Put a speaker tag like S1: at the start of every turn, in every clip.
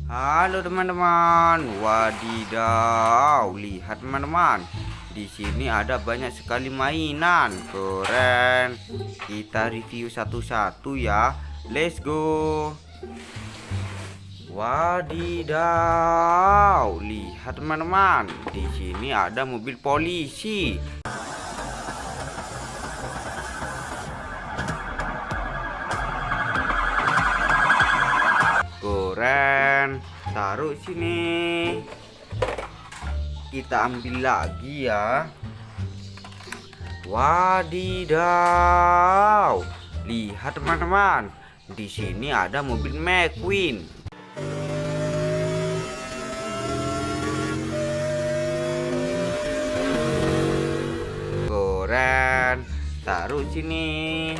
S1: Halo teman-teman, wadidaw, lihat teman-teman. Di sini ada banyak sekali mainan, keren. Kita review satu-satu ya. Let's go. Wadidaw, lihat teman-teman. Di sini ada mobil polisi. Keren, taruh sini. Kita ambil lagi ya. Wadidaw, lihat teman-teman. Di sini ada mobil McQueen. Keren, taruh sini.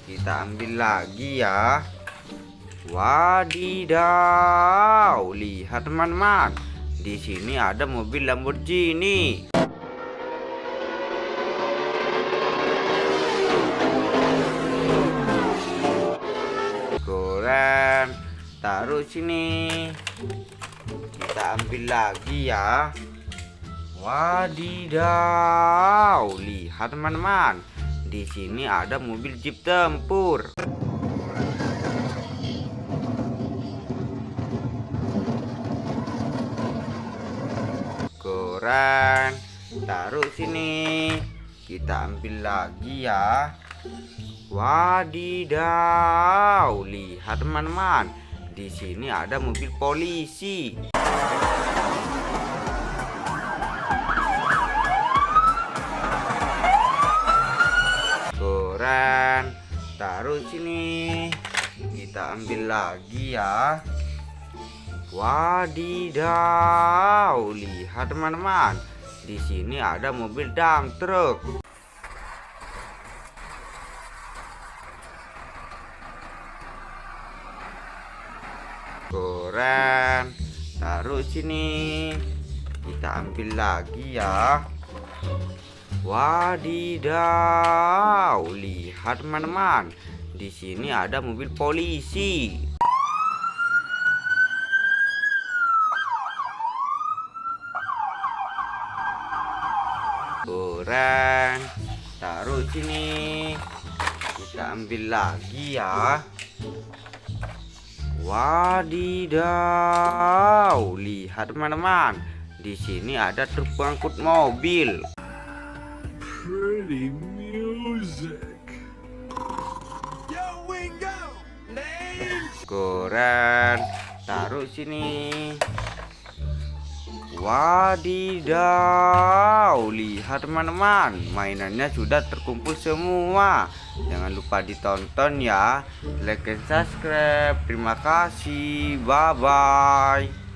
S1: Kita ambil lagi ya. Wadidaw, lihat teman-teman. Di sini ada mobil Lamborghini. Keren, taruh sini. Kita ambil lagi ya. Wadidaw, lihat teman-teman. Di sini ada mobil Jeep tempur. Keren, taruh sini. Kita ambil lagi ya. Wadidaw, lihat teman-teman. Di sini ada mobil polisi. Keren, taruh sini. Kita ambil lagi ya. Wadidaw, lihat teman-teman. Di sini ada mobil dump truck. Keren, taruh sini. Kita ambil lagi ya. Wadidaw, lihat teman-teman. Di sini ada mobil polisi. Keren, taruh sini. Kita ambil lagi ya. Wadidaw, lihat teman-teman. Di sini ada truk pengangkut mobil.
S2: Pretty music.
S1: Keren, taruh sini. Wadidaw, lihat teman-teman, mainannya sudah terkumpul semua. Jangan lupa ditonton ya. Like and subscribe. Terima kasih, bye bye.